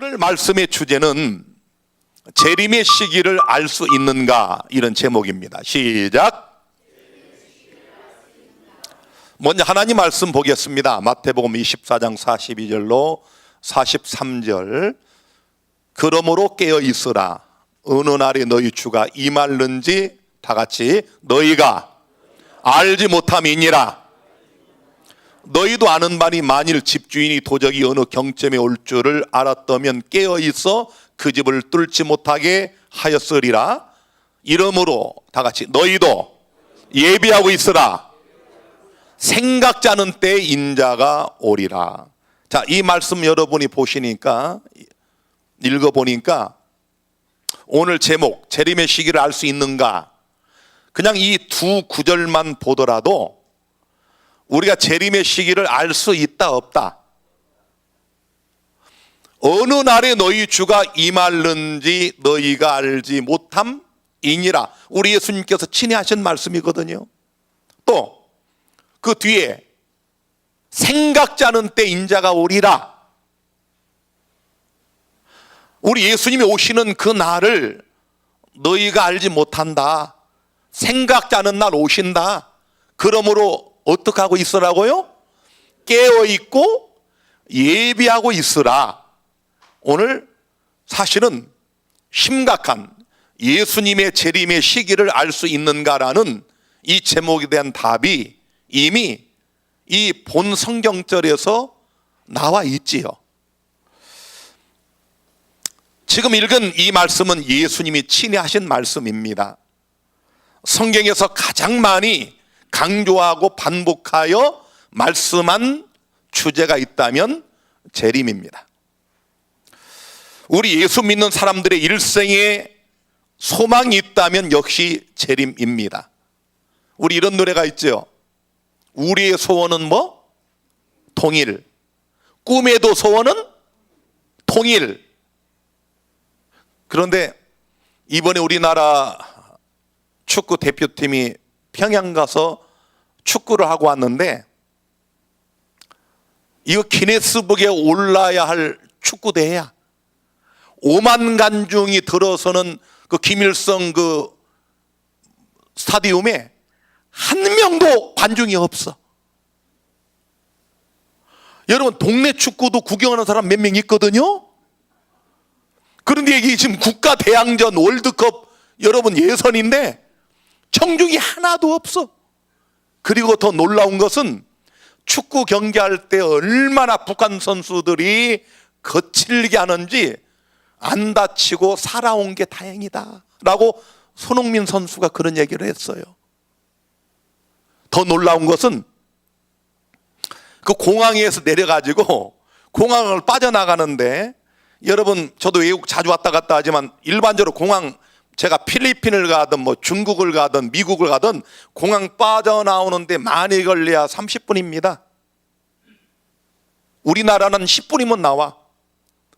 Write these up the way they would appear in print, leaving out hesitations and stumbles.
오늘 말씀의 주제는 재림의 시기를 알 수 있는가, 이런 제목입니다. 시작. 먼저 하나님 말씀 보겠습니다. 마태복음 24장 42절로 43절. 그러므로 깨어 있으라. 어느 날에 너희 주가 임할는지 다 같이 너희가 알지 못함이니라. 너희도 아는 바니 만일 집주인이 도적이 어느 경점에 올 줄을 알았다면 깨어 있어 그 집을 뚫지 못하게 하였으리라. 이러므로 다 같이 너희도 예비하고 있으라. 생각지 않은 때에 인자가 오리라. 자, 이 말씀 여러분이 보시니까, 읽어보니까 오늘 제목 재림의 시기를 알 수 있는가, 그냥 이 두 구절만 보더라도 우리가 재림의 시기를 알 수 있다 없다. 어느 날에 너희 주가 임할는지 너희가 알지 못함이니라. 우리 예수님께서 친히 하신 말씀이거든요. 또 그 뒤에 생각지 않은 때 인자가 오리라. 우리 예수님이 오시는 그 날을 너희가 알지 못한다. 생각지 않은 날 오신다. 그러므로 어떻게 하고 있으라고요? 깨어있고 예비하고 있으라. 오늘 사실은 심각한 예수님의 재림의 시기를 알 수 있는가라는 이 제목에 대한 답이 이미 이 본 성경절에서 나와 있지요. 지금 읽은 이 말씀은 예수님이 친히 하신 말씀입니다. 성경에서 가장 많이 강조하고 반복하여 말씀한 주제가 있다면 재림입니다. 우리 예수 믿는 사람들의 일생에 소망이 있다면 역시 재림입니다. 우리 이런 노래가 있죠. 우리의 소원은 뭐? 통일. 꿈에도 소원은 통일. 그런데 이번에 우리나라 축구 대표팀이 평양 가서 축구를 하고 왔는데, 이거 기네스북에 올라야 할 축구 대회야. 5만 관중이 들어서는 그 김일성 그 스타디움에 한 명도 관중이 없어. 여러분, 동네 축구도 구경하는 사람 몇 명 있거든요. 그런데 이게 지금 국가 대항전 월드컵 여러분 예선인데 청중이 하나도 없어. 그리고 더 놀라운 것은 축구 경기할 때 얼마나 북한 선수들이 거칠게 하는지, 안 다치고 살아온 게 다행이다 라고 손흥민 선수가 그런 얘기를 했어요. 더 놀라운 것은 그 공항에서 내려가지고 공항을 빠져나가는데, 여러분 저도 외국 자주 왔다 갔다 하지만 일반적으로 공항, 제가 필리핀을 가든 뭐 중국을 가든 미국을 가든 공항 빠져나오는데 많이 걸려야 30분입니다. 우리나라는 10분이면 나와.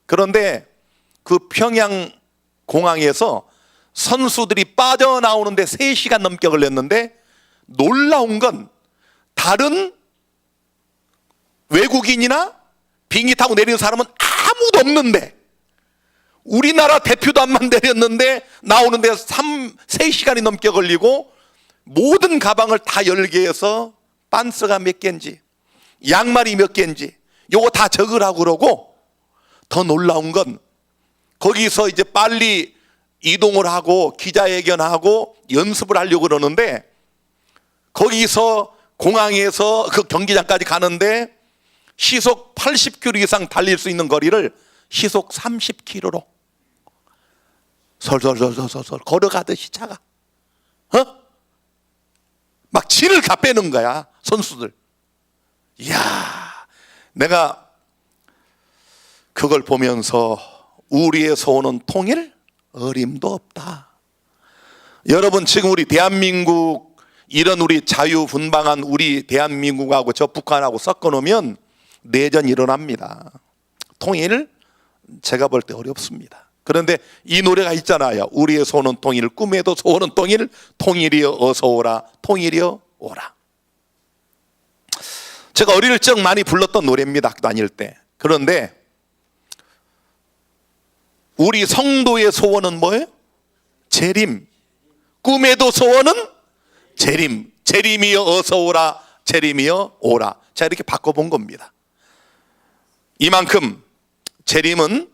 그런데 그 평양 공항에서 선수들이 빠져나오는데 3시간 넘게 걸렸는데, 놀라운 건 다른 외국인이나 비행기 타고 내리는 사람은 아무도 없는데, 우리나라 대표단만 내렸는데 나오는데 3시간이 넘게 걸리고, 모든 가방을 다 열게 해서 빤스가 몇 개인지 양말이 몇 개인지 요거 다 적으라고 그러고, 더 놀라운 건 거기서 이제 빨리 이동을 하고 기자회견하고 연습을 하려고 그러는데, 거기서 공항에서 그 경기장까지 가는데 시속 80km 이상 달릴 수 있는 거리를 시속 30km로 솔솔솔솔솔 걸어가듯이 차가 막 진을 다 빼는 거야, 선수들. 이야, 내가 그걸 보면서 우리의 소원은 통일? 어림도 없다. 여러분, 지금 우리 대한민국, 이런 우리 자유분방한 우리 대한민국하고 저 북한하고 섞어놓으면 내전 일어납니다. 통일? 제가 볼 때 어렵습니다. 그런데 이 노래가 있잖아요. 우리의 소원은 통일, 꿈에도 소원은 통일, 통일이여 어서 오라, 통일이여 오라. 제가 어릴 적 많이 불렀던 노래입니다, 학교 다닐 때. 그런데 우리 성도의 소원은 뭐예요? 재림. 꿈에도 소원은 재림. 재림이여 어서 오라. 재림이여 오라. 자, 이렇게 바꿔본 겁니다. 이만큼 재림은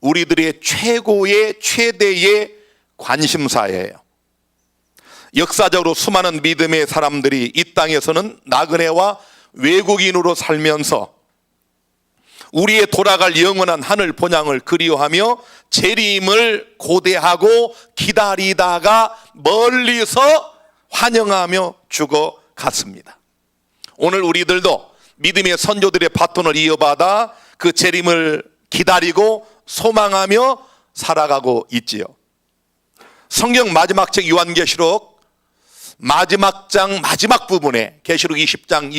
우리들의 최대의 관심사예요. 역사적으로 수많은 믿음의 사람들이 이 땅에서는 나그네와 외국인으로 살면서 우리의 돌아갈 영원한 하늘 본향을 그리워하며 재림을 고대하고 기다리다가 멀리서 환영하며 죽어갔습니다. 오늘 우리들도 믿음의 선조들의 바톤을 이어받아 그 재림을 기다리고 소망하며 살아가고 있지요. 성경 마지막 책 요한계시록 마지막 장 마지막 부분에 계시록 20장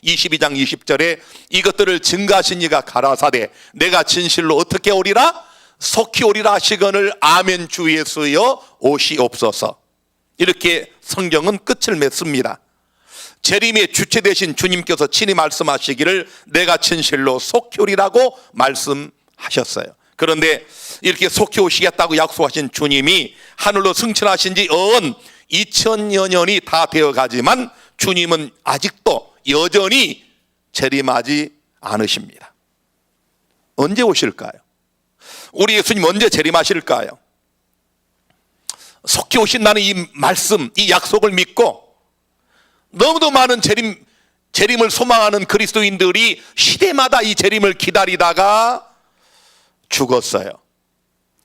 22장 20절에 이것들을 증거하신 이가 가라사대 내가 진실로 어떻게 오리라? 속히 오리라 하시거늘 아멘 주 예수여 오시옵소서. 이렇게 성경은 끝을 맺습니다. 재림의 주체 되신 주님께서 친히 말씀하시기를 내가 진실로 속히 오리라고 말씀하셨어요. 그런데 이렇게 속히 오시겠다고 약속하신 주님이 하늘로 승천하신 지 2000여 년이 다 되어가지만 주님은 아직도 여전히 재림하지 않으십니다. 언제 오실까요? 우리 예수님 언제 재림하실까요? 속히 오신다는 이 말씀, 이 약속을 믿고 너무도 많은 재림을 소망하는 그리스도인들이 시대마다 이 재림을 기다리다가 죽었어요.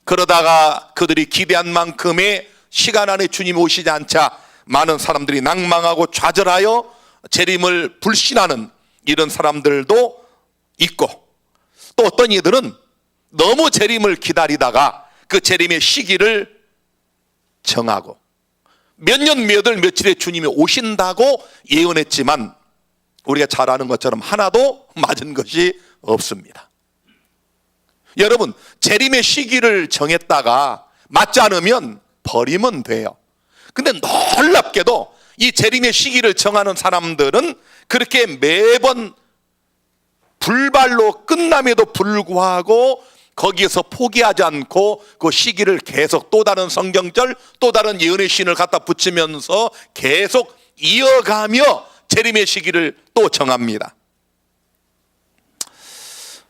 그러다가 그들이 기대한 만큼의 시간 안에 주님 오시지 않자 많은 사람들이 낭망하고 좌절하여 재림을 불신하는 이런 사람들도 있고, 또 어떤 이들은 너무 재림을 기다리다가 그 재림의 시기를 정하고 몇 년 며칠에 주님이 오신다고 예언했지만 우리가 잘 아는 것처럼 하나도 맞은 것이 없습니다. 여러분, 재림의 시기를 정했다가 맞지 않으면 버리면 돼요. 근데 놀랍게도 이 재림의 시기를 정하는 사람들은 그렇게 매번 불발로 끝남에도 불구하고 거기에서 포기하지 않고 그 시기를 계속 또 다른 성경절, 또 다른 예언의 신을 갖다 붙이면서 계속 이어가며 재림의 시기를 또 정합니다.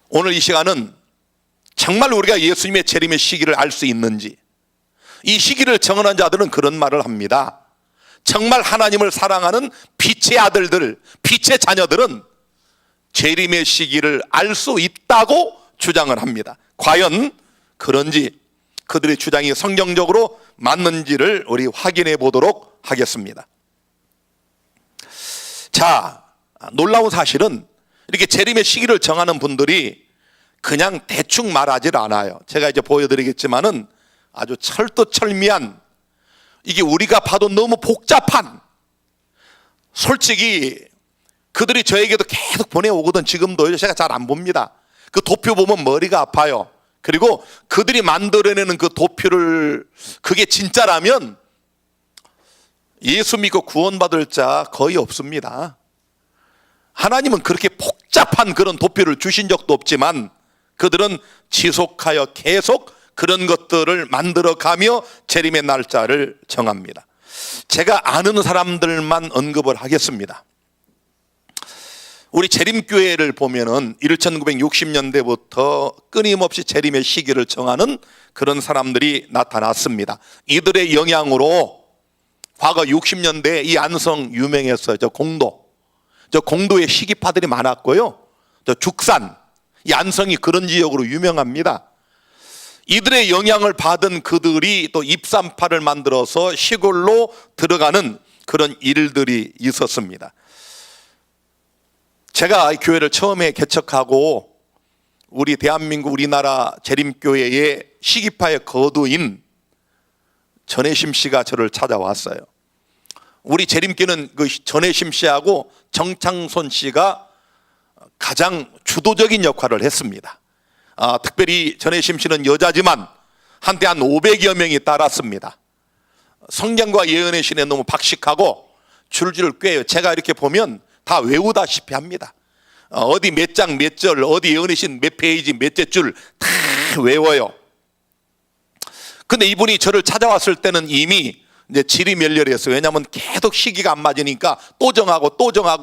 오늘 이 시간은 정말 우리가 예수님의 재림의 시기를 알 수 있는지, 이 시기를 정하는 자들은 그런 말을 합니다. 정말 하나님을 사랑하는 빛의 아들들, 빛의 자녀들은 재림의 시기를 알 수 있다고 주장을 합니다. 과연 그런지, 그들의 주장이 성경적으로 맞는지를 우리 확인해 보도록 하겠습니다. 자, 놀라운 사실은 이렇게 재림의 시기를 정하는 분들이 그냥 대충 말하질 않아요. 제가 이제 보여드리겠지만은 아주 철두철미한, 이게 우리가 봐도 너무 복잡한, 솔직히 그들이 저에게도 계속 보내오거든. 지금도 제가 잘 안 봅니다. 그 도표 보면 머리가 아파요. 그리고 그들이 만들어내는 그 도표를, 그게 진짜라면 예수 믿고 구원받을 자 거의 없습니다. 하나님은 그렇게 복잡한 그런 도표를 주신 적도 없지만 그들은 지속하여 계속 그런 것들을 만들어가며 재림의 날짜를 정합니다. 제가 아는 사람들만 언급을 하겠습니다. 우리 재림교회를 보면은 1960년대부터 끊임없이 재림의 시기를 정하는 그런 사람들이 나타났습니다. 이들의 영향으로 과거 60년대에 이 안성 유명했어요. 저 공도에 시기파들이 많았고요. 저 죽산, 이 안성이 그런 지역으로 유명합니다. 이들의 영향을 받은 그들이 또 입산파를 만들어서 시골로 들어가는 그런 일들이 있었습니다. 제가 교회를 처음에 개척하고 우리 대한민국 우리나라 재림교회의 시기파의 거두인 전혜심 씨가 저를 찾아왔어요. 우리 재림교회는 그 전혜심 씨하고 정창손 씨가 가장 주도적인 역할을 했습니다. 특별히 전혜심 씨는 여자지만 한때 한 500여 명이 따랐습니다. 성경과 예언의 신에 너무 박식하고 줄줄을 꿰요. 제가 이렇게 보면 다 외우다시피 합니다. 어디 몇 장 몇 절, 어디 예언의 신 몇 페이지 몇째 줄 다 외워요. 근데 이분이 저를 찾아왔을 때는 이미 이제 질이 멸렬했어요. 왜냐하면 계속 시기가 안 맞으니까 또 정하고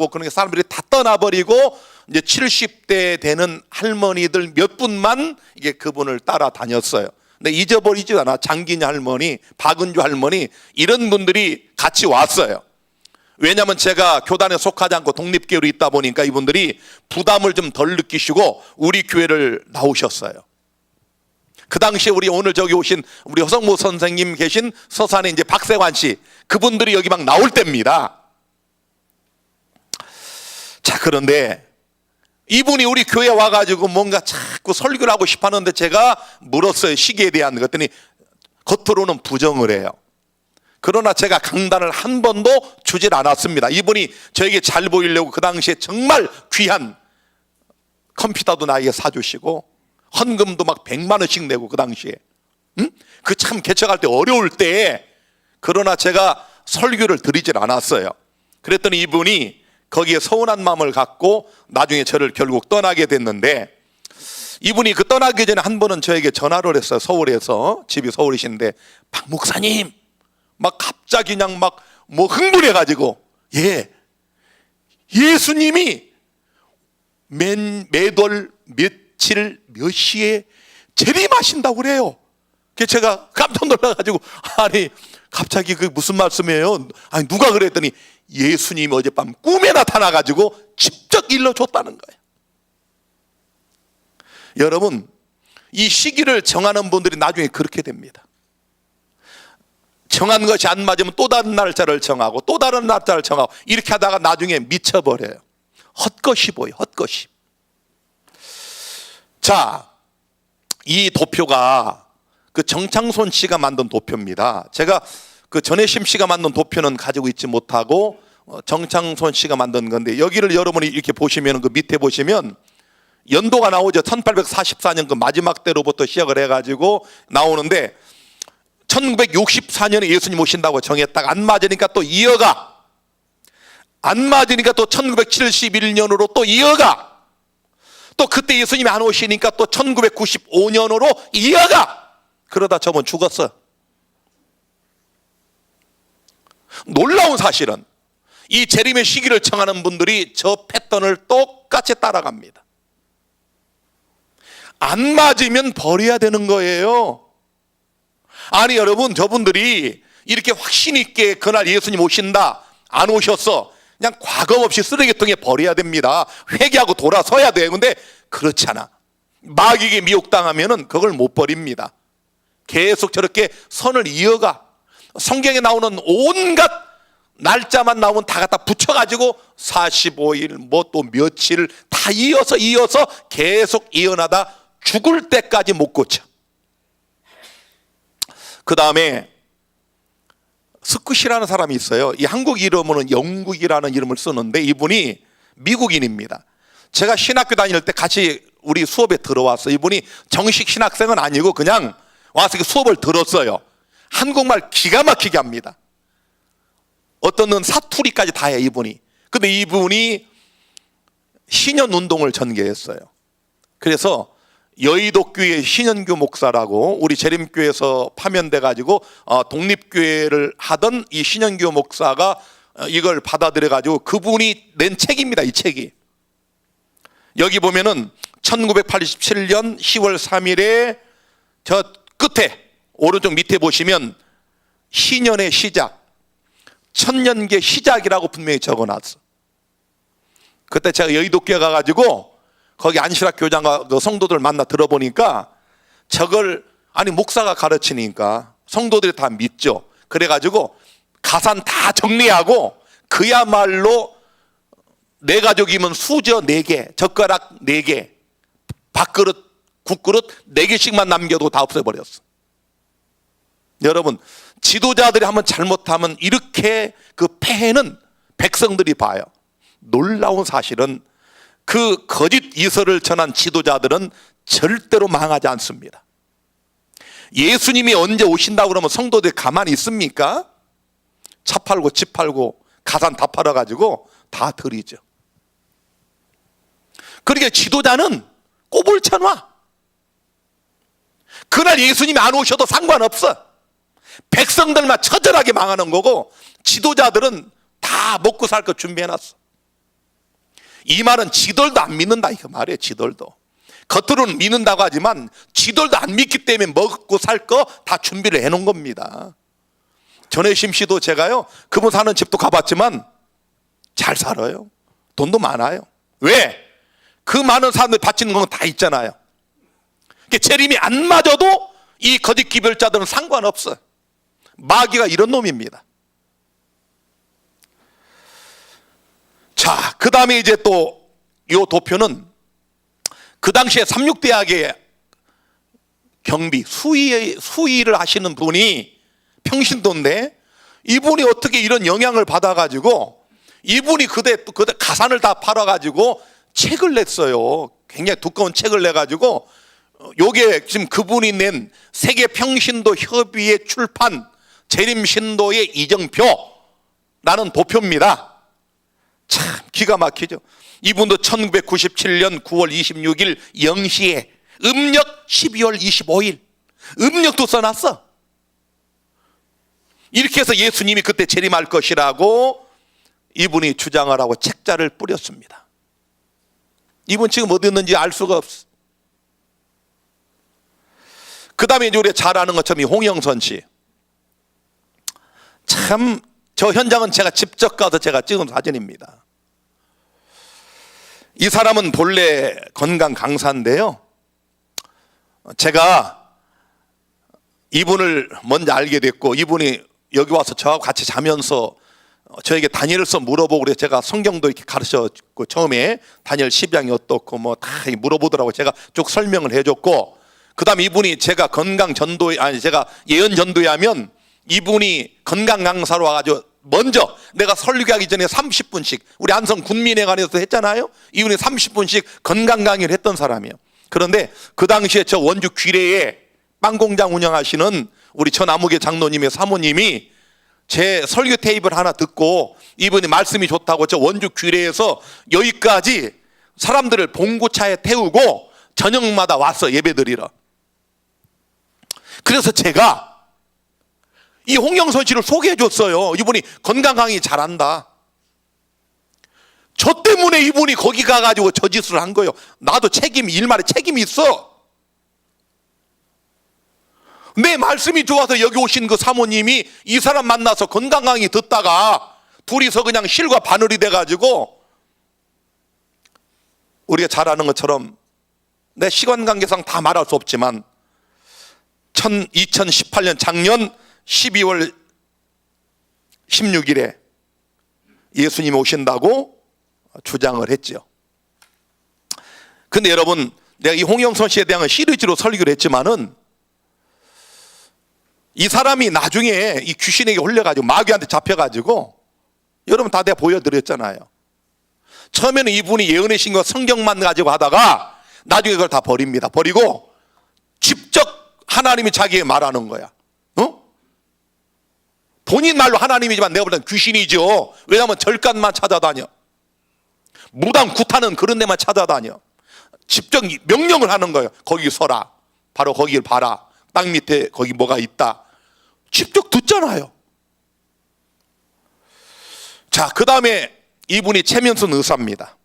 그러니까 사람들이 다 떠나버리고 이제 70대 되는 할머니들 몇 분만 이게 그분을 따라다녔어요. 근데 잊어버리지 않아. 장기냐 할머니, 박은주 할머니 이런 분들이 같이 왔어요. 왜냐하면 제가 교단에 속하지 않고 독립교회로 있다 보니까 이분들이 부담을 좀 덜 느끼시고 우리 교회를 나오셨어요. 그 당시에 우리 오늘 저기 오신 우리 허성모 선생님 계신 서산에 이제 박세환 씨 그분들이 여기 막 나올 때입니다. 자, 그런데 이분이 우리 교회에 와가지고 뭔가 자꾸 설교를 하고 싶어 하는데 제가 물었어요. 시기에 대한 것. 그랬더니 겉으로는 부정을 해요. 그러나 제가 강단을 한 번도 주질 않았습니다. 이분이 저에게 잘 보이려고 그 당시에 정말 귀한 컴퓨터도 나에게 사주시고 헌금도 막 100만 원씩 내고 그 당시에 그 참 개척할 때 어려울 때에 그러나 제가 설교를 드리질 않았어요. 그랬더니 이분이 거기에 서운한 마음을 갖고 나중에 저를 결국 떠나게 됐는데 이분이 그 떠나기 전에 한 번은 저에게 전화를 했어요. 서울에서 집이 서울이신데 박 목사님 막 갑자기 그냥 막 뭐 흥분해가지고 예수님이 매달 며칠 몇 시에 재림하신다고 그래요. 그래서 제가 깜짝 놀라가지고 아니 갑자기 그 무슨 말씀이에요? 아니 누가 그랬더니 예수님이 어젯밤 꿈에 나타나가지고 직접 일러줬다는 거예요. 여러분 이 시기를 정하는 분들이 나중에 그렇게 됩니다. 정한 것이 안 맞으면 또 다른 날짜를 정하고 또 다른 날짜를 정하고 이렇게 하다가 나중에 미쳐버려요. 헛것이 보여, 헛것이. 자, 이 도표가 그 정창손 씨가 만든 도표입니다. 제가 그 전혜심 씨가 만든 도표는 가지고 있지 못하고 정창손 씨가 만든 건데 여기를 여러분이 이렇게 보시면 그 밑에 보시면 연도가 나오죠. 1844년 그 마지막 때로부터 시작을 해가지고 나오는데 1964년에 예수님 오신다고 정했다가 안 맞으니까 또 이어가 안 맞으니까 또 1971년으로 또 이어가 또 그때 예수님이 안 오시니까 또 1995년으로 이어가 그러다 저분 죽었어요. 놀라운 사실은 이 재림의 시기를 정하는 분들이 저 패턴을 똑같이 따라갑니다. 안 맞으면 버려야 되는 거예요. 아니 여러분 저분들이 이렇게 확신 있게 그날 예수님 오신다 안 오셨어 그냥 과거 없이 쓰레기통에 버려야 됩니다. 회개하고 돌아서야 돼요. 근데 그렇잖아. 마귀에게 미혹당하면은 그걸 못 버립니다. 계속 저렇게 선을 이어가 성경에 나오는 온갖 날짜만 나오면 다 갖다 붙여가지고 45일 뭐 또 며칠 다 이어서 계속 이어나다 죽을 때까지 못 고쳐. 그 다음에 스쿠시라는 사람이 있어요. 이 한국 이름으로는 영국이라는 이름을 쓰는데 이분이 미국인입니다. 제가 신학교 다닐 때 같이 우리 수업에 들어왔어요. 이분이 정식 신학생은 아니고 그냥 와서 수업을 들었어요. 한국말 기가 막히게 합니다. 어떤 는 사투리까지 다 해요 이분이. 근데 이분이 신현운동을 전개했어요. 그래서 여의도교회 신현규 목사라고 우리 재림교회에서 파면돼 가지고 독립교회를 하던 이 신현규 목사가 이걸 받아들여 가지고 그분이 낸 책입니다. 이 책이 여기 보면은 1987년 10월 3일에 저 끝에 오른쪽 밑에 보시면 신년의 시작 천년계 시작이라고 분명히 적어놨어. 그때 제가 여의도교회 가가지고 거기 안시락 교장과 그 성도들 만나 들어보니까 저걸 아니 목사가 가르치니까 성도들이 다 믿죠. 그래가지고 가산 다 정리하고 그야말로 내 가족이면 수저 4개, 젓가락 4개, 밥그릇, 국그릇 4개씩만 남겨도 다 없애버렸어. 여러분 지도자들이 한번 잘못하면 이렇게 그 폐해는 백성들이 봐요. 놀라운 사실은 그 거짓 이설을 전한 지도자들은 절대로 망하지 않습니다. 예수님이 언제 오신다고 그러면 성도들이 가만히 있습니까? 차 팔고 집 팔고 가산 다 팔아가지고 다 드리죠. 그러니까 지도자는 꼬불 쳐놔. 그날 예수님이 안 오셔도 상관없어. 백성들만 처절하게 망하는 거고 지도자들은 다 먹고 살 거 준비해놨어. 이 말은 지들도 안 믿는다 이거 말이에요. 지들도 겉으로는 믿는다고 하지만 지들도 안 믿기 때문에 먹고 살 거 다 준비를 해놓은 겁니다. 전혜심 씨도 제가요 그분 사는 집도 가봤지만 잘 살아요. 돈도 많아요. 왜? 그 많은 사람들 바치는 건 다 있잖아요. 재림이 안 맞아도 이 거짓 기별자들은 상관없어. 마귀가 이런 놈입니다. 자, 그 다음에 이제 또 이 도표는 그 당시에 삼육대학의 경비 수의를 하시는 분이 평신도인데 이분이 어떻게 이런 영향을 받아가지고 이분이 그때 가산을 다 팔아가지고 책을 냈어요. 굉장히 두꺼운 책을 내가지고 요게 지금 그분이 낸 세계 평신도 협의회 출판 재림신도의 이정표라는 도표입니다. 참 기가 막히죠. 이분도 1997년 9월 26일 0시에 음력 12월 25일 음력도 써놨어. 이렇게 해서 예수님이 그때 재림할 것이라고 이분이 주장을 하고 책자를 뿌렸습니다. 이분 지금 어디 있는지 알 수가 없어. 그 다음에 이제 우리가 잘 아는 것처럼 이 홍영선 씨. 참 저 현장은 제가 직접 가서 제가 찍은 사진입니다. 이 사람은 본래 건강 강사인데요. 제가 이분을 먼저 알게 됐고 이분이 여기 와서 저하고 같이 자면서 저에게 다니엘서 물어보고 그래서 제가 성경도 이렇게 가르쳤고 처음에 다니엘 10장이 어떻고 뭐 다 물어보더라고. 제가 쭉 설명을 해줬고 그 다음에 이분이 제가 제가 예언 전도회 하면 이분이 건강 강사로 와가지고 먼저 내가 설교하기 전에 30분씩 우리 안성 군민회관에서 했잖아요. 이분이 30분씩 건강 강의를 했던 사람이에요. 그런데 그 당시에 저 원주 귀래에 빵 공장 운영하시는 우리 전아무개 장로님의 사모님이 제 설교 테이프를 하나 듣고 이분이 말씀이 좋다고 저 원주 귀래에서 여기까지 사람들을 봉고차에 태우고 저녁마다 와서 예배드리러. 그래서 제가 이 홍영선 씨를 소개해 줬어요. 이분이 건강 강의 잘한다. 저 때문에 이분이 거기 가가지고 저 짓을 한 거예요. 나도 일말에 책임이 있어. 내 말씀이 좋아서 여기 오신 그 사모님이 이 사람 만나서 건강 강의 듣다가 둘이서 그냥 실과 바늘이 돼가지고 우리가 잘 아는 것처럼 내 시간 관계상 다 말할 수 없지만 2018년 작년 12월 16일에 예수님이 오신다고 주장을 했죠. 근데 여러분 내가 이 홍영선 씨에 대한 시리즈로 설교를 했지만은 이 사람이 나중에 이 귀신에게 홀려가지고 마귀한테 잡혀가지고 여러분 다 내가 보여드렸잖아요. 처음에는 이분이 예언의 신과 성경만 가지고 하다가 나중에 그걸 다 버립니다. 버리고 직접 하나님이 자기에게 말하는 거야. 본인 말로 하나님이지만 내가 볼 땐 귀신이죠. 왜냐하면 절간만 찾아다녀. 무당 구타는 그런 데만 찾아다녀. 직접 명령을 하는 거예요. 거기 서라. 바로 거기를 봐라. 땅 밑에 거기 뭐가 있다. 직접 듣잖아요. 자, 그 다음에 이분이 최면순 의사입니다.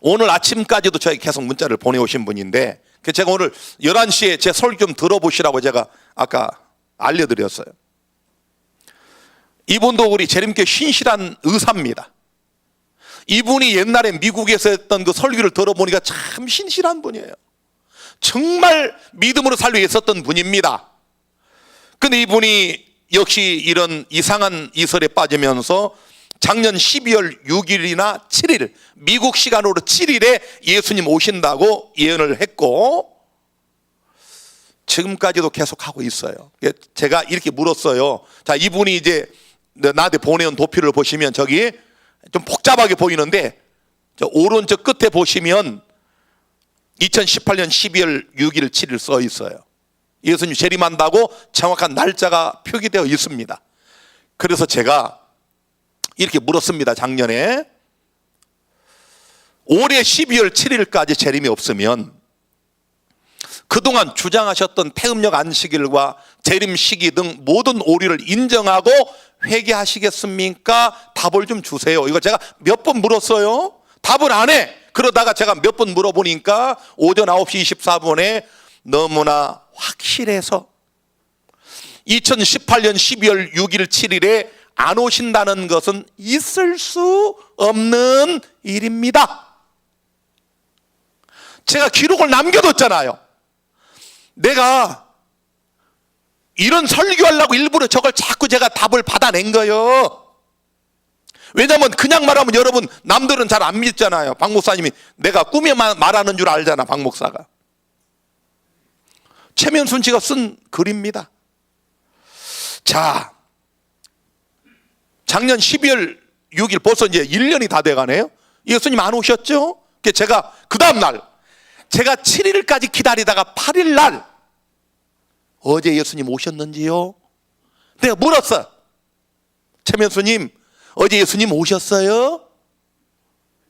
오늘 아침까지도 저에게 계속 문자를 보내오신 분인데 제가 오늘 11시에 제 설교 좀 들어보시라고 제가 아까 알려드렸어요. 이분도 우리 재림교회 신실한 의사입니다. 이분이 옛날에 미국에서 했던 그 설교를 들어보니까 참 신실한 분이에요. 정말 믿음으로 살고 있었던 분입니다. 근데 이분이 역시 이런 이상한 이설에 빠지면서 작년 12월 6일이나 7일 미국 시간으로 7일에 예수님 오신다고 예언을 했고 지금까지도 계속 하고 있어요. 제가 이렇게 물었어요. 자, 이분이 이제 나한테 보내온 도표를 보시면 저기 좀 복잡하게 보이는데 저 오른쪽 끝에 보시면 2018년 12월 6일 7일 써 있어요. 예수님 재림한다고 정확한 날짜가 표기되어 있습니다. 그래서 제가 이렇게 물었습니다. 작년에 올해 12월 7일까지 재림이 없으면 그동안 주장하셨던 태음력 안식일과 재림 시기 등 모든 오류를 인정하고 회개하시겠습니까? 답을 좀 주세요. 이거 제가 몇 번 물었어요. 답을 안 해. 그러다가 제가 몇 번 물어보니까 오전 9시 24분에 너무나 확실해서 2018년 12월 6일 7일에 안 오신다는 것은 있을 수 없는 일입니다. 제가 기록을 남겨뒀잖아요. 내가 이런 설교하려고 일부러 저걸 자꾸 제가 답을 받아낸 거예요. 왜냐하면 그냥 말하면 여러분 남들은 잘 안 믿잖아요. 박 목사님이 내가 꿈에 말하는 줄 알잖아. 박 목사가. 최면순 씨가 쓴 글입니다. 자, 작년 12월 6일 벌써 이제 1년이 다 돼가네요. 예수님 안 오셨죠? 제가 그 다음날 제가 7일까지 기다리다가 8일날 어제 예수님 오셨는지요? 내가 물었어. 최면수님 어제 예수님 오셨어요?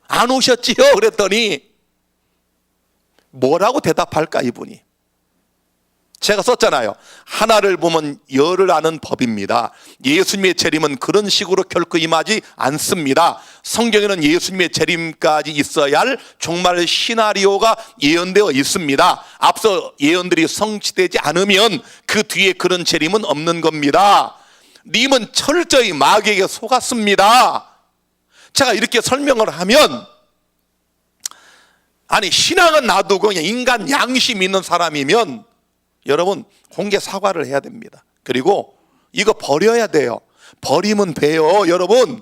안 오셨지요? 그랬더니 뭐라고 대답할까 이분이? 제가 썼잖아요. 하나를 보면 열을 아는 법입니다. 예수님의 재림은 그런 식으로 결코 임하지 않습니다. 성경에는 예수님의 재림까지 있어야 할 종말 시나리오가 예언되어 있습니다. 앞서 예언들이 성취되지 않으면 그 뒤에 그런 재림은 없는 겁니다. 님은 철저히 마귀에게 속았습니다. 제가 이렇게 설명을 하면 아니 신앙은 놔두고 그냥 인간 양심 있는 사람이면 여러분 공개 사과를 해야 됩니다. 그리고 이거 버려야 돼요. 버리면 돼요. 여러분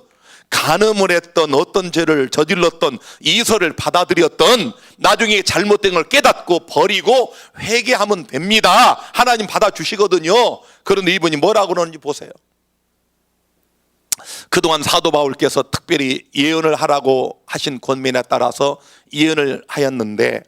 간음을 했던 어떤 죄를 저질렀던 이설을 받아들였던 나중에 잘못된 걸 깨닫고 버리고 회개하면 됩니다. 하나님 받아주시거든요. 그런데 이분이 뭐라고 그러는지 보세요. 그동안 사도 바울께서 특별히 예언을 하라고 하신 권면에 따라서 예언을 하였는데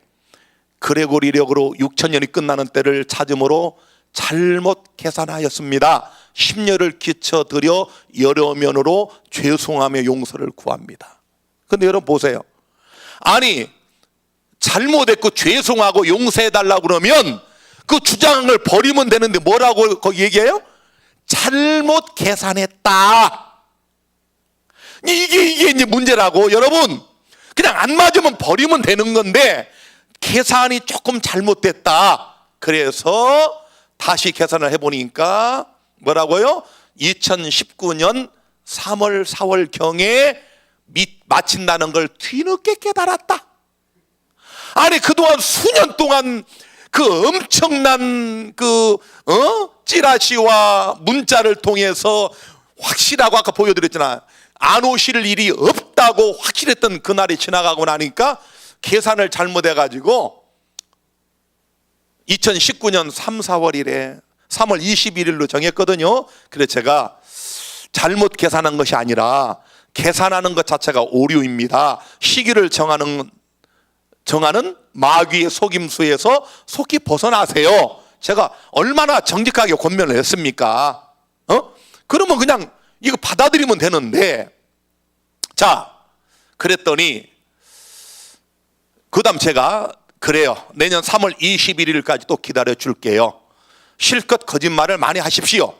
그레고리력으로 6천년이 끝나는 때를 찾음으로 잘못 계산하였습니다. 심려를 끼쳐드려 여러 면으로 죄송하며 용서를 구합니다. 근데 여러분 보세요. 아니 잘못했고 죄송하고 용서해달라고 그러면 그 주장을 버리면 되는데 뭐라고 거기 얘기해요? 잘못 계산했다. 이게 이제 문제라고. 여러분 그냥 안 맞으면 버리면 되는 건데 계산이 조금 잘못됐다. 그래서 다시 계산을 해보니까 뭐라고요? 2019년 3월 4월 경에 마친다는 걸 뒤늦게 깨달았다. 아니 그동안 수년 동안 그 엄청난 찌라시와 문자를 통해서 확실하고 아까 보여드렸잖아. 안 오실 일이 없다고 확실했던 그날이 지나가고 나니까 계산을 잘못해가지고 2019년 3, 4월일에 3월 21일로 정했거든요. 그래서 제가 잘못 계산한 것이 아니라 계산하는 것 자체가 오류입니다. 시기를 정하는 마귀의 속임수에서 속히 벗어나세요. 제가 얼마나 정직하게 권면을 했습니까? 그러면 그냥 이거 받아들이면 되는데. 자, 그랬더니 그 다음 제가 그래요. 내년 3월 21일까지 또 기다려 줄게요. 실컷 거짓말을 많이 하십시오.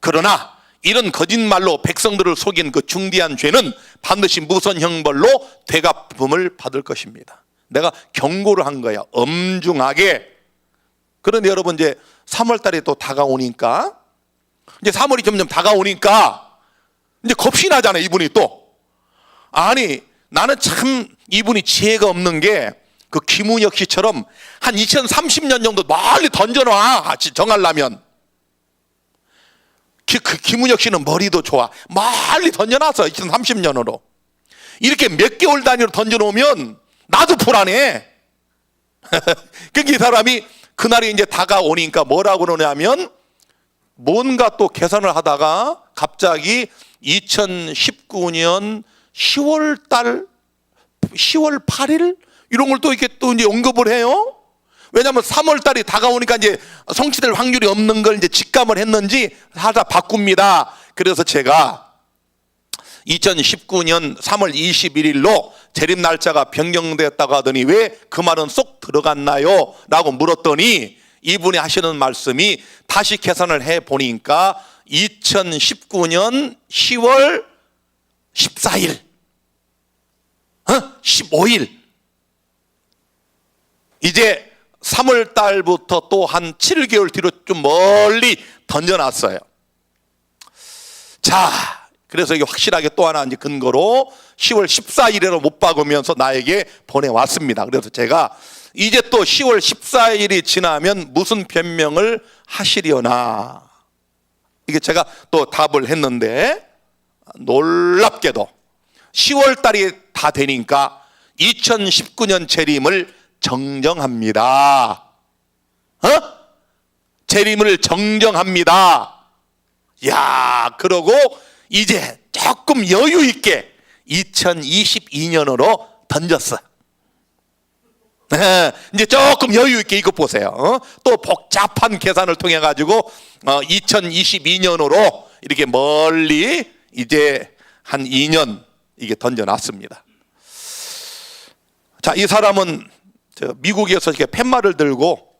그러나 이런 거짓말로 백성들을 속인 그 중대한 죄는 반드시 무선 형벌로 되갚음을 받을 것입니다. 내가 경고를 한 거야. 엄중하게. 그런데 여러분 이제 3월 달에 또 다가오니까 이제 3월이 점점 다가오니까 이제 겁이 나잖아요. 이분이 또. 아니 나는 참 이분이 지혜가 없는 게 그 김은혁 씨처럼 한 2030년 정도 멀리 던져놔. 정하려면. 그 김은혁 씨는 머리도 좋아. 멀리 던져놨어. 2030년으로. 이렇게 몇 개월 단위로 던져놓으면 나도 불안해. 그러니까 이 사람이 그날이 이제 다가오니까 뭐라고 그러냐면 뭔가 또 계산을 하다가 갑자기 2019년 10월 8일 이런 걸 또 이렇게 또 이제 언급을 해요. 왜냐하면 3월 달이 다가오니까 이제 성취될 확률이 없는 걸 이제 직감을 했는지 하다 바꿉니다. 그래서 제가 2019년 3월 21일로 재림 날짜가 변경됐다고 하더니 왜 그 말은 쏙 들어갔나요? 라고 물었더니 이분이 하시는 말씀이 다시 계산을 해보니까 2019년 10월 14일 15일 이제 3월 달부터 또 한 7개월 뒤로 좀 멀리 던져놨어요. 자, 그래서 이게 확실하게 또 하나 이제 근거로 10월 14일에로 못 박으면서 나에게 보내왔습니다. 그래서 제가 이제 또 10월 14일이 지나면 무슨 변명을 하시려나 이게 제가 또 답을 했는데 놀랍게도 10월 달이 다 되니까 2019년 재림을 정정합니다. 재림을 정정합니다. 야, 그러고 이제 조금 여유 있게 2022년으로 던졌어. 이제 조금 여유 있게 이거 보세요. 또 복잡한 계산을 통해 가지고 2022년으로 이렇게 멀리 이제 한 2년 이게 던져놨습니다. 자, 이 사람은 미국에서 이렇게 팻말을 들고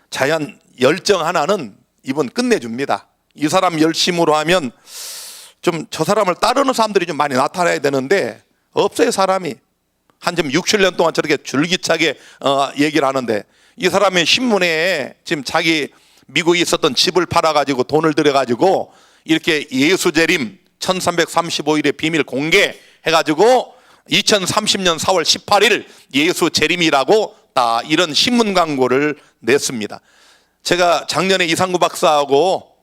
자연 열정 하나는 이분 끝내줍니다. 이 사람 열심으로 하면 좀 저 사람을 따르는 사람들이 좀 많이 나타나야 되는데 없어요. 사람이 한 좀 6, 7년 동안 저렇게 줄기차게 얘기를 하는데 이 사람의 신문에 지금 자기 미국에 있었던 집을 팔아가지고 돈을 들여가지고 이렇게 예수 재림 1335일의 비밀 공개해가지고 2030년 4월 18일 예수 재림이라고 딱 이런 신문 광고를 냈습니다. 제가 작년에 이상구 박사하고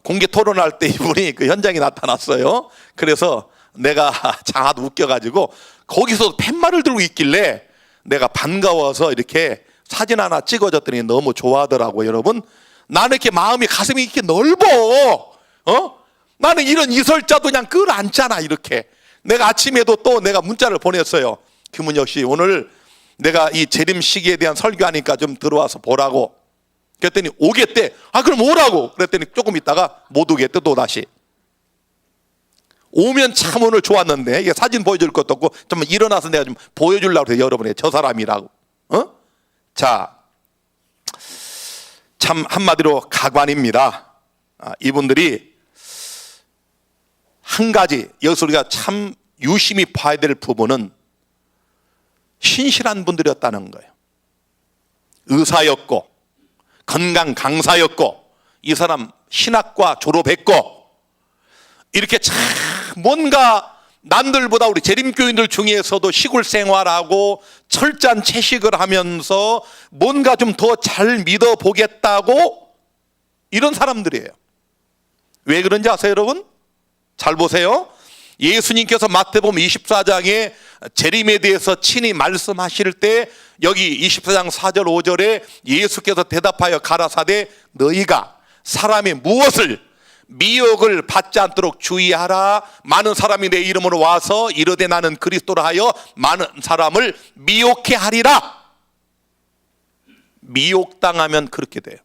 공개 토론할 때 이분이 그 현장에 나타났어요. 그래서 내가 장하도 웃겨가지고 거기서 팻말을 들고 있길래 내가 반가워서 이렇게 사진 하나 찍어줬더니 너무 좋아하더라고요. 여러분, 나는 이렇게 마음이 가슴이 이렇게 넓어. 나는 이런 이설자도 그냥 끌어안잖아. 이렇게 내가 아침에도 또 내가 문자를 보냈어요. 김은혁 씨, 오늘 내가 이 재림 시기에 대한 설교하니까 좀 들어와서 보라고. 그랬더니 오겠대. 아, 그럼 오라고. 그랬더니 조금 있다가 못 오겠대. 또 다시 오면 참 오늘 좋았는데 이게 사진 보여줄 것도 없고 좀 일어나서 내가 좀 보여주려고 해요. 여러분의 저 사람이라고. 자, 참 한마디로 가관입니다. 이분들이 한 가지 여기서 우리가 참 유심히 봐야 될 부분은 신실한 분들이었다는 거예요. 의사였고 건강 강사였고 이 사람 신학과 졸업했고 이렇게 참 뭔가 남들보다 우리 재림교인들 중에서도 시골 생활하고 철저한 채식을 하면서 뭔가 좀 더 잘 믿어보겠다고 이런 사람들이에요. 왜 그런지 아세요, 여러분? 잘 보세요. 예수님께서 마태복음 24장에 재림에 대해서 친히 말씀하실 때 여기 24장 4절 5절에 예수께서 대답하여 가라사대 너희가 사람이 무엇을 미혹을 받지 않도록 주의하라. 많은 사람이 내 이름으로 와서 이르되 나는 그리스도라 하여 많은 사람을 미혹해 하리라. 미혹당하면 그렇게 돼요.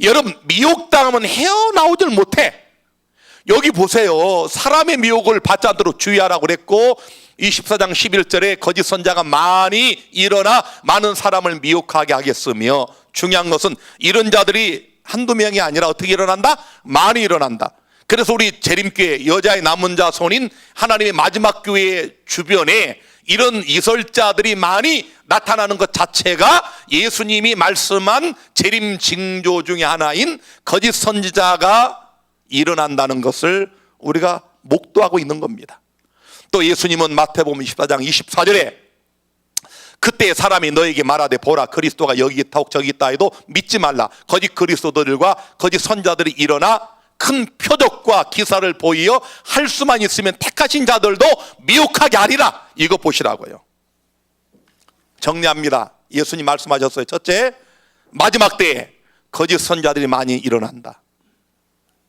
여러분, 미혹당하면 헤어나오질 못해. 여기 보세요. 사람의 미혹을 받지 않도록 주의하라고 그랬고 24장 11절에 거짓 선자가 많이 일어나 많은 사람을 미혹하게 하겠으며 중요한 것은 이런 자들이 한두 명이 아니라 어떻게 일어난다? 많이 일어난다. 그래서 우리 재림교회 여자의 남은 자손인 하나님의 마지막 교회 주변에 이런 이설자들이 많이 나타나는 것 자체가 예수님이 말씀한 재림 징조 중에 하나인 거짓 선지자가 일어난다는 것을 우리가 목도하고 있는 겁니다. 또 예수님은 마태복음 24장 24절에 그때 사람이 너에게 말하되 보라 그리스도가 여기 있다 혹 저기 있다 해도 믿지 말라. 거짓 그리스도들과 거짓 선자들이 일어나 큰 표적과 기사를 보이어 할 수만 있으면 택하신 자들도 미혹하게 하리라. 이거 보시라고요. 정리합니다. 예수님 말씀하셨어요. 첫째, 마지막 때에 거짓 선자들이 많이 일어난다.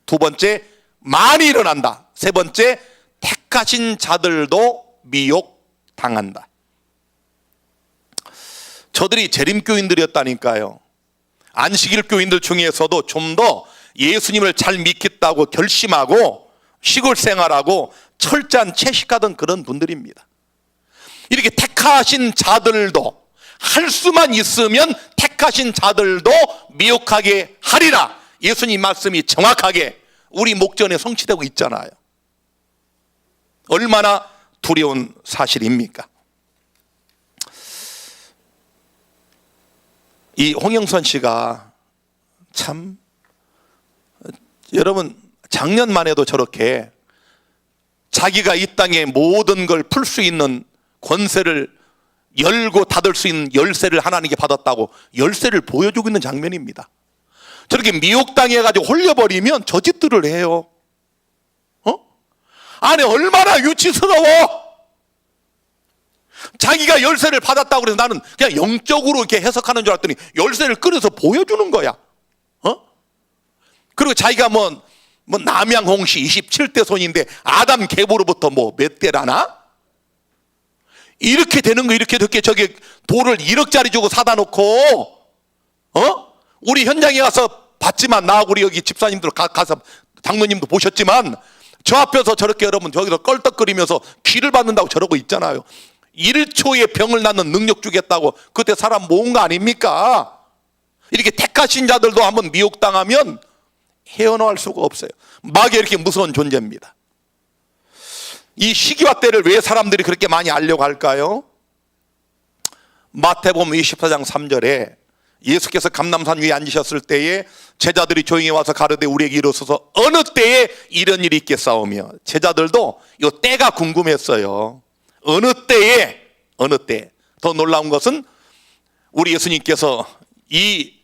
두 번째, 많이 일어난다. 세 번째, 택하신 자들도 미혹당한다. 저들이 재림교인들이었다니까요. 안식일 교인들 중에서도 좀 더 예수님을 잘 믿겠다고 결심하고 시골 생활하고 철저한 채식하던 그런 분들입니다. 이렇게 택하신 자들도, 할 수만 있으면 택하신 자들도 미혹하게 하리라. 예수님 말씀이 정확하게 우리 목전에 성취되고 있잖아요. 얼마나 두려운 사실입니까? 이 홍영선 씨가 참, 여러분 작년만 해도 저렇게 자기가 이 땅의 모든 걸 풀 수 있는 권세를 열고 닫을 수 있는 열쇠를 하나님께 받았다고 열쇠를 보여주고 있는 장면입니다. 저렇게 미혹당해가지고 홀려버리면 저 짓들을 해요. 아니 얼마나 유치스러워. 자기가 열쇠를 받았다고 그래서 나는 그냥 영적으로 이렇게 해석하는 줄 알았더니 열쇠를 꺼내서 보여주는 거야. 그리고 자기가 뭐 남양홍씨 27대 손인데 아담 계보로부터 몇 대라나? 이렇게 되는 거, 이렇게 듣게 저게 돌을 1억짜리 주고 사다 놓고, 우리 현장에 가서 봤지만, 나하고 우리 여기 집사님들 가서 장로님도 보셨지만, 저 앞에서 저렇게 여러분 저기서 껄떡거리면서 귀를 받는다고 저러고 있잖아요. 1초에 병을 낫는 능력 주겠다고 그때 사람 모은 거 아닙니까? 이렇게 택하신 자들도 한번 미혹당하면 헤어나올 수가 없어요. 마귀 이렇게 무서운 존재입니다. 이 시기와 때를 왜 사람들이 그렇게 많이 알려고 할까요? 마태복음 24장 3절에 예수께서 감람산 위에 앉으셨을 때에 제자들이 조용히 와서 가르되 우리에게 이르소서 어느 때에 이런 일이 있겠사오며, 제자들도 이 때가 궁금했어요. 어느 때에. 더 놀라운 것은 우리 예수님께서 이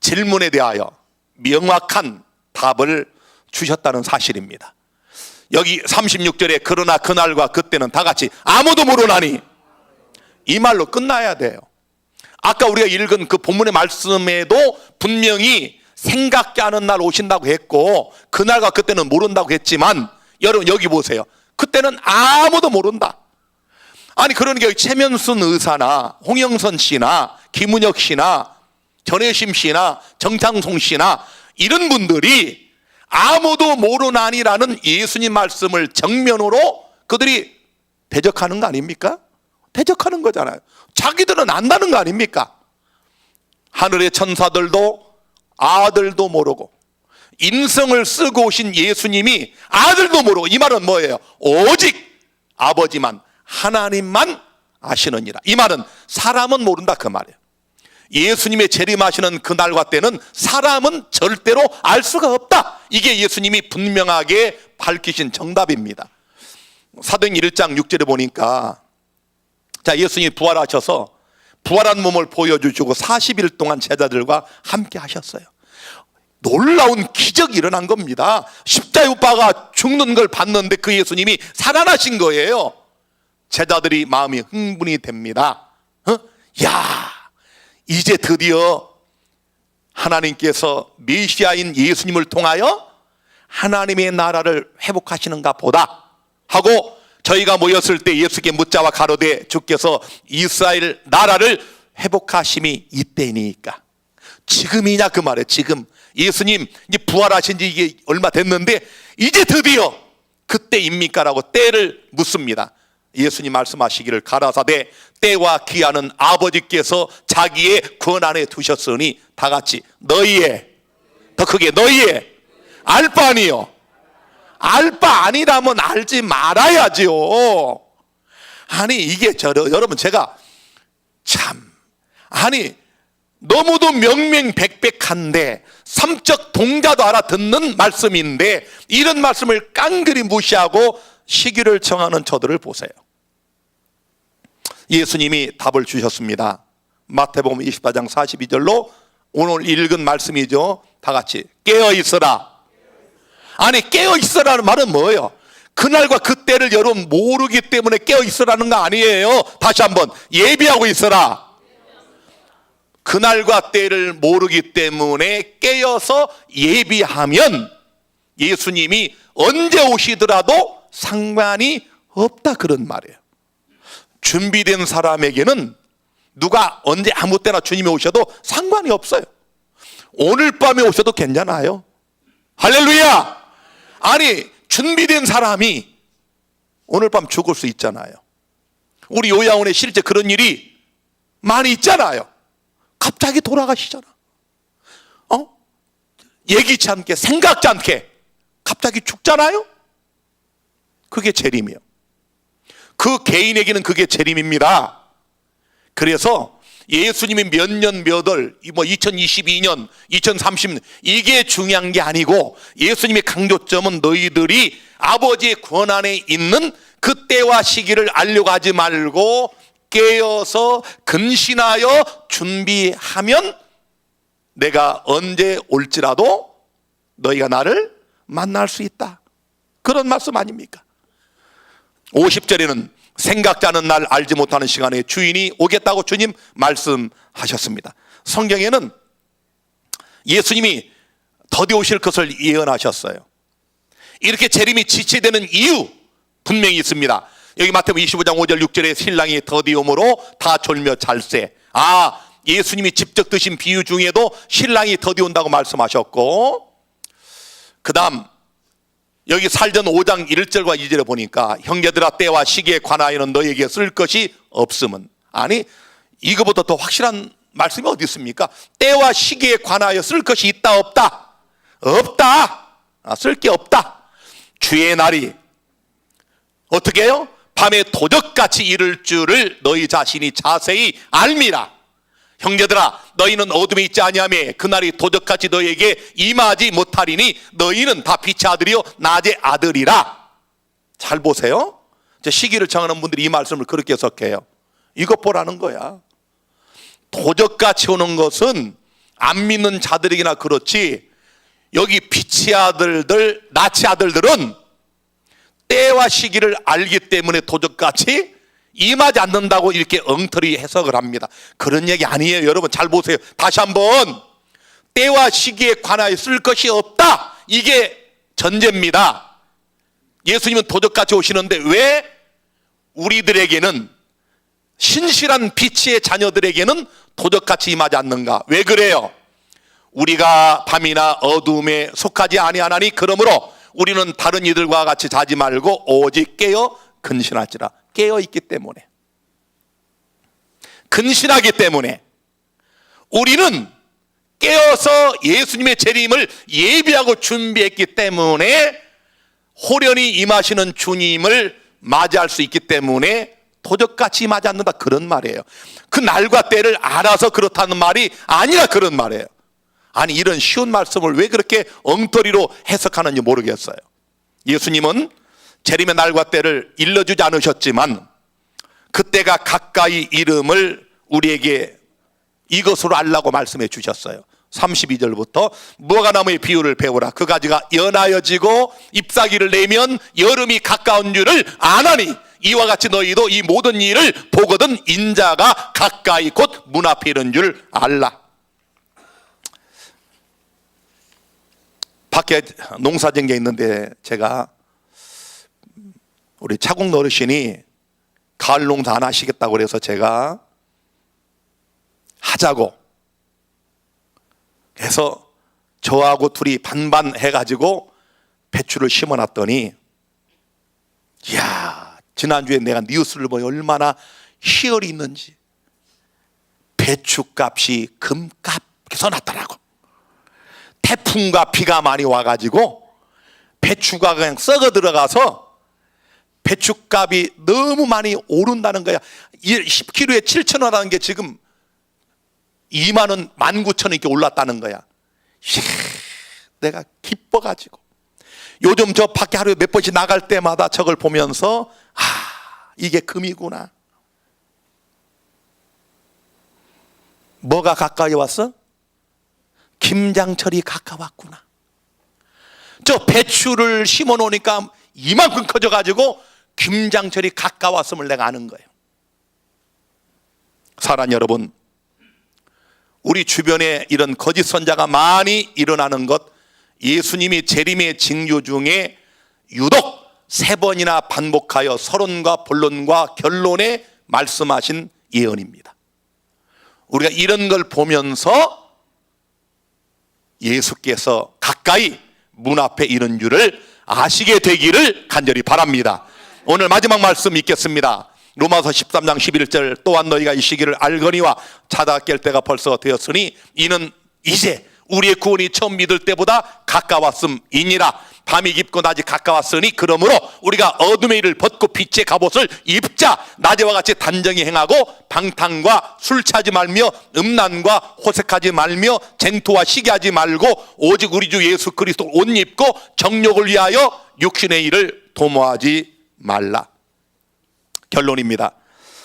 질문에 대하여 명확한 답을 주셨다는 사실입니다. 여기 36절에 그러나 그날과 그때는 다 같이 아무도 모르나니, 이 말로 끝나야 돼요. 아까 우리가 읽은 그 본문의 말씀에도 분명히 생각지 않은 날 오신다고 했고 그날과 그때는 모른다고 했지만, 여러분 여기 보세요. 그때는 아무도 모른다. 아니 그러니까 최면순 의사나 홍영선 씨나 김은혁 씨나 전혜심 씨나 정창송 씨나 이런 분들이 아무도 모르나니라는 예수님 말씀을 정면으로 그들이 대적하는 거 아닙니까? 대적하는 거잖아요. 자기들은 안다는 거 아닙니까? 하늘의 천사들도 아들도 모르고 인성을 쓰고 오신 예수님이 아들도 모르고, 이 말은 뭐예요? 오직 아버지만, 하나님만 아시느니라. 이 말은 사람은 모른다 그 말이에요. 예수님의 재림하시는 그날과 때는 사람은 절대로 알 수가 없다. 이게 예수님이 분명하게 밝히신 정답입니다. 사도행전 1장 6절에 보니까, 자, 예수님이 부활하셔서 부활한 몸을 보여주시고 40일 동안 제자들과 함께 하셨어요. 놀라운 기적이 일어난 겁니다. 십자가에 못 박아 죽는 걸 봤는데 그 예수님이 살아나신 거예요. 제자들이 마음이 흥분이 됩니다. 야, 이제 드디어 하나님께서 메시아인 예수님을 통하여 하나님의 나라를 회복하시는가 보다 하고, 저희가 모였을 때 예수께 묻자와 가로되 주께서 이스라엘 나라를 회복하심이 이때니까. 지금이냐 그 말이에요. 지금 예수님 이제 부활하신 지 이게 얼마 됐는데 이제 드디어 그때입니까? 라고 때를 묻습니다. 예수님 말씀하시기를 가라사대 때와 기한은 아버지께서 자기의 권한에 두셨으니, 다 같이 너희의, 더 크게 너희의 알 바 아니요. 알 바 아니라면 알지 말아야지요. 아니 이게 여러분 제가 참, 아니 너무도 명명백백한데 삼적 동자도 알아듣는 말씀인데 이런 말씀을 깡그리 무시하고 시기를 정하는 저들을 보세요. 예수님이 답을 주셨습니다. 마태복음 24장 42절로 오늘 읽은 말씀이죠. 다 같이 깨어 있어라. 아니 깨어 있어라는 말은 뭐예요? 그날과 그때를 여러분 모르기 때문에 깨어 있으라는 거 아니에요. 다시 한번 예비하고 있어라. 그날과 때를 모르기 때문에 깨어서 예비하면 예수님이 언제 오시더라도 상관이 없다, 그런 말이에요. 준비된 사람에게는 누가 언제 아무 때나 주님이 오셔도 상관이 없어요. 오늘 밤에 오셔도 괜찮아요. 할렐루야. 아니 준비된 사람이 오늘 밤 죽을 수 있잖아요. 우리 요양원에 실제 그런 일이 많이 있잖아요. 갑자기 돌아가시잖아. 예기치 않게, 생각지 않게 갑자기 죽잖아요. 그게 재림이에요. 그 개인에게는 그게 재림입니다. 그래서 예수님이 몇 년 몇 월, 2022년, 2030년 이게 중요한 게 아니고, 예수님의 강조점은 너희들이 아버지의 권한에 있는 그때와 시기를 알려고 하지 말고 깨어서 근신하여 준비하면 내가 언제 올지라도 너희가 나를 만날 수 있다. 그런 말씀 아닙니까? 50절에는 생각지 않은 날 알지 못하는 시간에 주인이 오겠다고 주님 말씀하셨습니다. 성경에는 예수님이 더디 오실 것을 예언하셨어요. 이렇게 재림이 지체되는 이유 분명히 있습니다. 여기 마태복음 25장 5절 6절에 신랑이 더디 오므로 다 졸며 잘세. 예수님이 직접 드신 비유 중에도 신랑이 더디 온다고 말씀하셨고, 그 다음 여기 살전 5장 1절과 2절에 보니까 형제들아 때와 시기에 관하여는 너에게 쓸 것이 없음은, 아니 이거보다 더 확실한 말씀이 어디 있습니까? 때와 시기에 관하여 쓸 것이 있다 없다? 없다. 쓸 게 없다. 주의 날이 어떻게 해요? 밤에 도적같이 이를 줄을 너희 자신이 자세히 알미라. 형제들아 너희는 어둠에 있지 아니하며 그날이 도적같이 너희에게 임하지 못하리니 너희는 다 빛의 아들이요 낮의 아들이라. 잘 보세요. 시기를 정하는 분들이 이 말씀을 그렇게 해석해요. 이것 보라는 거야. 도적같이 오는 것은 안 믿는 자들에게나 그렇지, 여기 빛의 아들들, 낮의 아들들은 때와 시기를 알기 때문에 도적같이 임하지 않는다고 이렇게 엉터리 해석을 합니다. 그런 얘기 아니에요. 여러분 잘 보세요. 다시 한번, 때와 시기에 관하여 쓸 것이 없다, 이게 전제입니다. 예수님은 도적같이 오시는데 왜 우리들에게는, 신실한 빛의 자녀들에게는 도적같이 임하지 않는가? 왜 그래요? 우리가 밤이나 어둠에 속하지 아니하나니 그러므로 우리는 다른 이들과 같이 자지 말고 오직 깨어 근신할지라. 깨어 있기 때문에, 근신하기 때문에, 우리는 깨어서 예수님의 재림을 예비하고 준비했기 때문에 호련히 임하시는 주님을 맞이할 수 있기 때문에 도적같이 임하지 않는다, 그런 말이에요. 그 날과 때를 알아서 그렇다는 말이 아니라 그런 말이에요. 아니 이런 쉬운 말씀을 왜 그렇게 엉터리로 해석하는지 모르겠어요. 예수님은 재림의 날과 때를 일러주지 않으셨지만 그때가 가까이 이름을 우리에게 이것으로 알라고 말씀해 주셨어요. 32절부터 무화과나무의 비유를 배우라. 그 가지가 연하여지고 잎사귀를 내면 여름이 가까운 줄을 아나니 이와 같이 너희도 이 모든 일을 보거든 인자가 가까이 곧 문 앞에 이른 줄 알라. 밖에 농사진 게 있는데 제가 우리 차국 어르신이 가을 농사 안 하시겠다고 그래서 제가 하자고 해서 저하고 둘이 반반 해가지고 배추를 심어놨더니, 이야, 지난주에 내가 뉴스를 보니 얼마나 희열이 있는지, 배추값이 금값에서 났더라고. 태풍과 비가 많이 와가지고 배추가 그냥 썩어 들어가서 배추값이 너무 많이 오른다는 거야. 10kg에 7,000원이라는 게 지금 2만 원, 19,000원 이렇게 올랐다는 거야. 내가 기뻐가지고 요즘 저 밖에 하루에 몇 번씩 나갈 때마다 저걸 보면서 이게 금이구나. 뭐가 가까이 왔어? 김장철이 가까웠구나. 저 배추를 심어 놓으니까 이만큼 커져가지고 김장철이 가까웠음을 내가 아는 거예요. 사랑하는 여러분, 우리 주변에 이런 거짓 선자가 많이 일어나는 것, 예수님이 재림의 징조 중에 유독 3번이나 반복하여 서론과 본론과 결론에 말씀하신 예언입니다. 우리가 이런 걸 보면서 예수께서 가까이 문 앞에 이른 줄을 아시게 되기를 간절히 바랍니다. 오늘 마지막 말씀 읽겠습니다. 로마서 13장 11절 또한 너희가 이 시기를 알거니와 자다 깰 때가 벌써 되었으니 이는 이제 우리의 구원이 처음 믿을 때보다 가까웠음이니라. 밤이 깊고 낮이 가까웠으니 그러므로 우리가 어둠의 일을 벗고 빛의 갑옷을 입자. 낮에와 같이 단정히 행하고 방탕과 술 차지 말며 음란과 호색하지 말며 쟁투와 시기하지 말고 오직 우리 주 예수 그리스도 옷 입고 정욕을 위하여 육신의 일을 도모하지 말라. 결론입니다.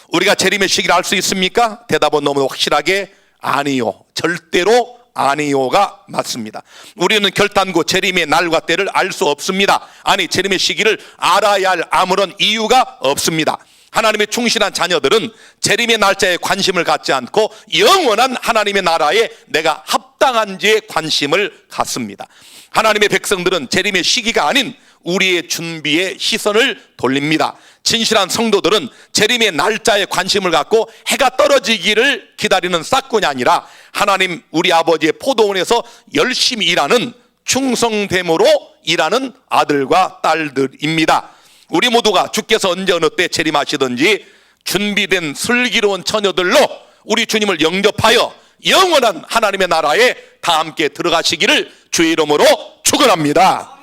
우리가 재림의 시기를 알 수 있습니까? 대답은 너무 확실하게 아니요, 절대로 아니요가 맞습니다. 우리는 결단코 재림의 날과 때를 알 수 없습니다. 아니, 재림의 시기를 알아야 할 아무런 이유가 없습니다. 하나님의 충실한 자녀들은 재림의 날짜에 관심을 갖지 않고 영원한 하나님의 나라에 내가 합당한지에 관심을 갖습니다. 하나님의 백성들은 재림의 시기가 아닌 우리의 준비에 시선을 돌립니다. 진실한 성도들은 재림의 날짜에 관심을 갖고 해가 떨어지기를 기다리는 싹군이 아니라 하나님 우리 아버지의 포도원에서 열심히 일하는 충성됨으로 일하는 아들과 딸들입니다. 우리 모두가 주께서 언제 어느 때 재림하시든지 준비된 슬기로운 처녀들로 우리 주님을 영접하여 영원한 하나님의 나라에 다 함께 들어가시기를 주의 이름으로 축원합니다.